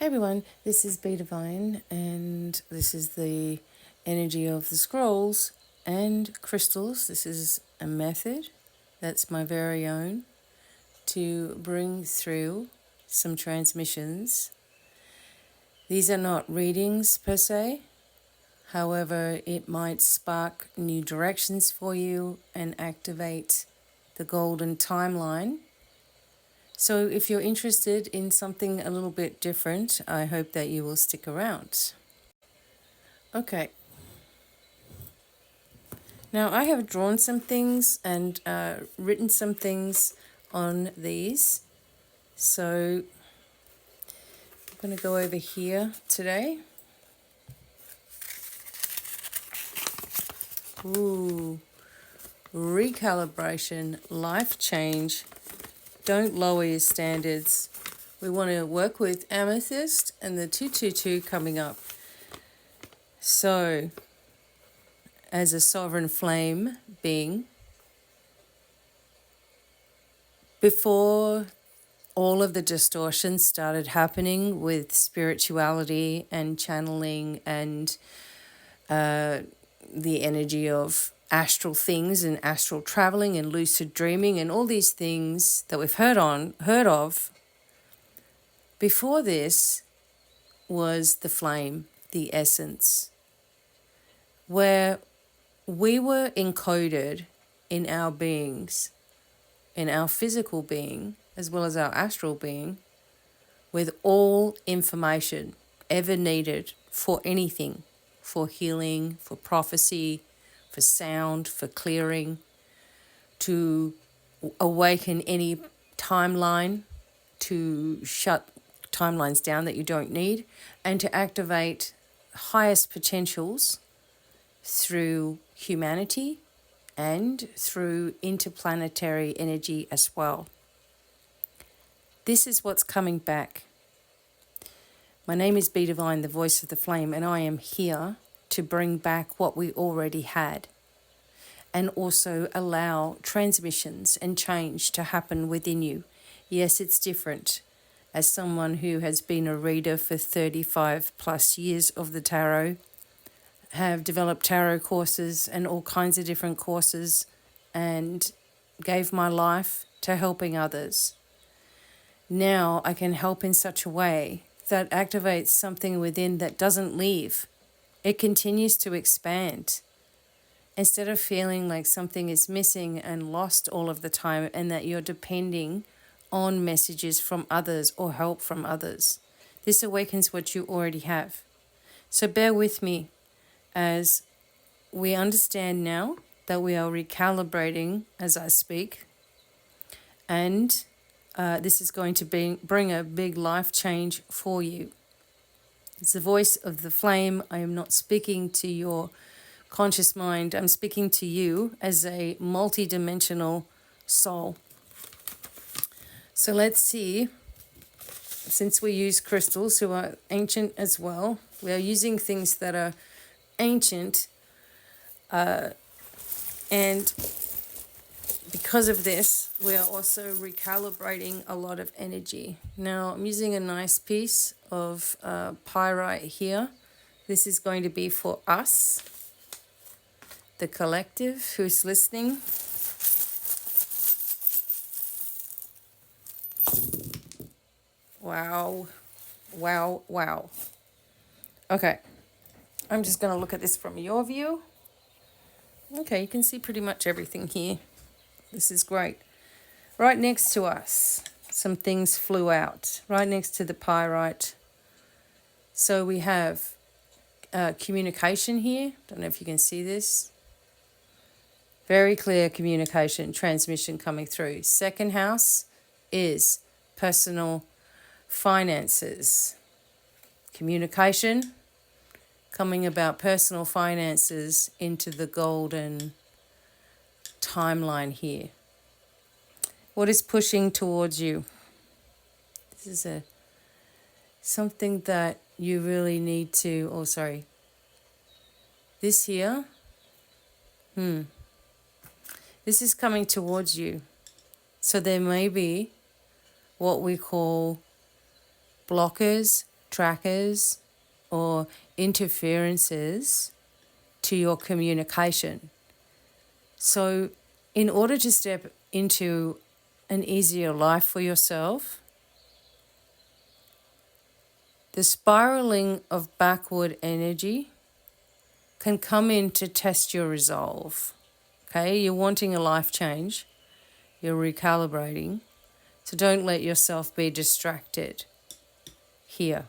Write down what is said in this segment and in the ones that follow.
Hey everyone, this is Be Divine, and this is the energy of the scrolls and crystals. This is a method that's my very own to bring through some transmissions. These are not readings per se, however, it might spark new directions for you and activate the golden timeline. So if you're interested in something a little bit different, I hope that you will stick around. Okay. Now I have drawn some things and written some things on these. So I'm going to go over here today. Ooh, recalibration, life change. Don't lower your standards. We want to work with amethyst and the 222 coming up. So, as a sovereign flame being, before all of the distortions started happening with spirituality and channeling and the energy of astral things and astral traveling and lucid dreaming and all these things that we've heard of, before this was the flame, the essence, where we were encoded in our beings, in our physical being, as well as our astral being, with all information ever needed for anything, for healing, for prophecy, for sound, for clearing, to awaken any timeline, to shut timelines down that you don't need, and to activate highest potentials through humanity and through interplanetary energy as well. This is what's coming back. My name is Be Divine, the voice of the flame, and I am here to bring back what we already had and also allow transmissions and change to happen within you. Yes, it's different. As someone who has been a reader for 35 plus years of the tarot, have developed tarot courses and all kinds of different courses, and gave my life to helping others. Now I can help in such a way that activates something within that doesn't leave. It continues to expand. Instead of feeling like something is missing and lost all of the time and that you're depending on messages from others or help from others. This awakens what you already have. So bear with me as we understand now that we are recalibrating as I speak. And this is going to bring a big life change for you. It's the voice of the flame. I am not speaking to your conscious mind. I'm speaking to you as a multi-dimensional soul. So let's see, since we use crystals who are ancient as well, we are using things that are ancient, and because of this, we are also recalibrating a lot of energy. Now, I'm using a nice piece of pyrite here. This is going to be for us, the collective who's listening. Wow, wow, wow. Okay, I'm just going to look at this from your view. Okay, you can see pretty much everything here. This is great. Right next to us, some things flew out. Right next to the pyrite. So we have communication here. Don't know if you can see this. Very clear communication, transmission coming through. Second house is personal finances. Communication coming about personal finances into the golden timeline here. What is pushing towards you? This is something that you really need to, this here, this is coming towards you. So there may be what we call blockers trackers or interferences to your communication. So, in order to step into an easier life for yourself, the spiraling of backward energy can come in to test your resolve. Okay, you're wanting a life change, you're recalibrating, so don't let yourself be distracted here.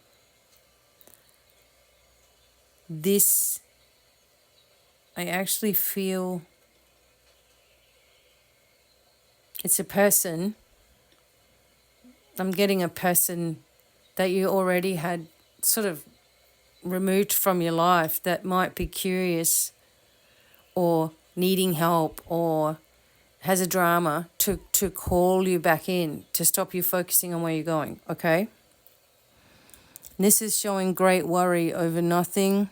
This, I actually feel it's a person. I'm getting a person that you already had sort of removed from your life that might be curious or needing help or has a drama to call you back in, to stop you focusing on where you're going, okay? This is showing great worry over nothing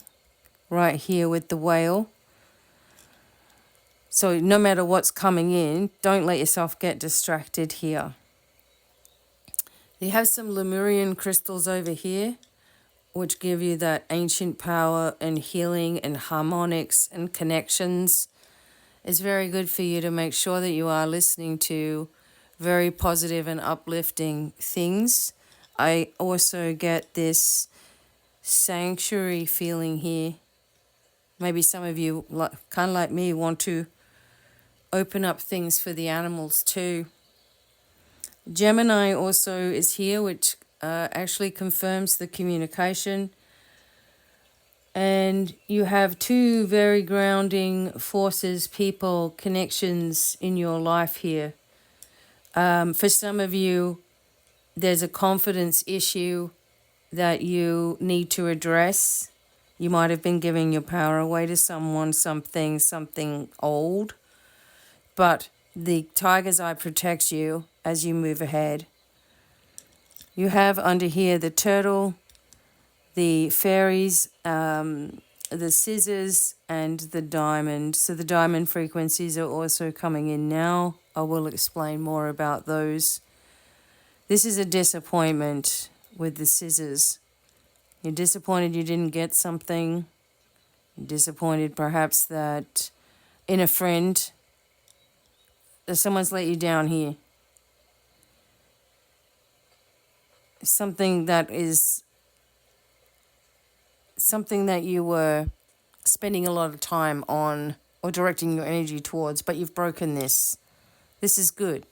right here with the whale. So no matter what's coming in, don't let yourself get distracted here. You have some Lemurian crystals over here, which give you that ancient power and healing and harmonics and connections. It's very good for you to make sure that you are listening to very positive and uplifting things. I also get this sanctuary feeling here. Maybe some of you, kind of like me, want to open up things for the animals too. Gemini also is here, which actually confirms the communication. And you have two very grounding forces, people, connections in your life here. For some of you, there's a confidence issue that you need to address. You might have been giving your power away to someone, something old. But the tiger's eye protects you as you move ahead. You have under here the turtle, the fairies, the scissors, and the diamond. So the diamond frequencies are also coming in now. I will explain more about those. This is a disappointment with the scissors. You're disappointed you didn't get something. You're disappointed perhaps that in a friend, that someone's let you down here. Something that you were spending a lot of time on or directing your energy towards, but you've broken this. This is good.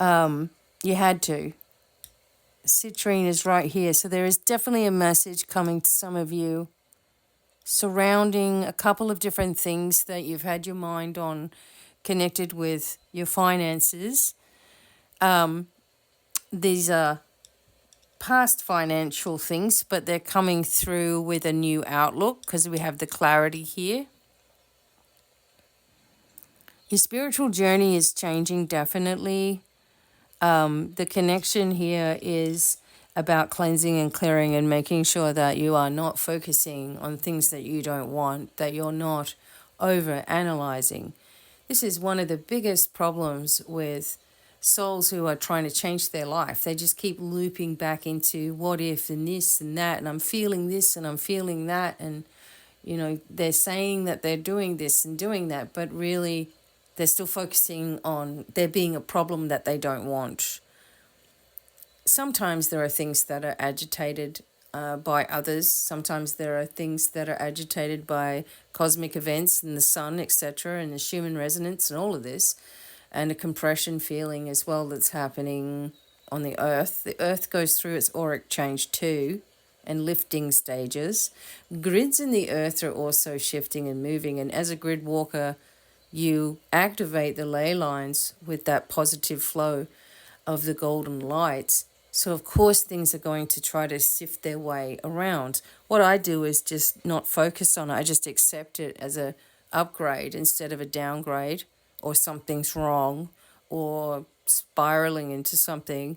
You had to. Citrine is right here. So there is definitely a message coming to some of you surrounding a couple of different things that you've had your mind on connected with your finances. These are past financial things, but they're coming through with a new outlook because we have the clarity here. Your spiritual journey is changing, definitely. The connection here is about cleansing and clearing and making sure that you are not focusing on things that you don't want, that you're not over analyzing. This is one of the biggest problems with souls who are trying to change their life. They just keep looping back into what if and this and that, and I'm feeling this and I'm feeling that, and they're saying that they're doing this and doing that, but really they're still focusing on there being a problem that they don't want. Sometimes there are things that are agitated by others. Sometimes there are things that are agitated by cosmic events and the sun, etc., and the Schumann resonance and all of this, and a compression feeling as well that's happening on the earth. The earth goes through its auric change too, and lifting stages. Grids in the earth are also shifting and moving, and as a grid walker, you activate the ley lines with that positive flow of the golden light. So of course things are going to try to sift their way around. What I do is just not focus on it. I just accept it as a upgrade instead of a downgrade, or something's wrong, or spiraling into something,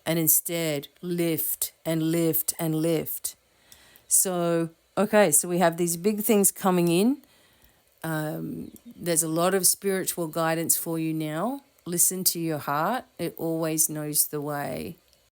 and instead lift and lift and lift. So, okay, so we have these big things coming in. There's a lot of spiritual guidance for you now. Listen to your heart. It always knows the way.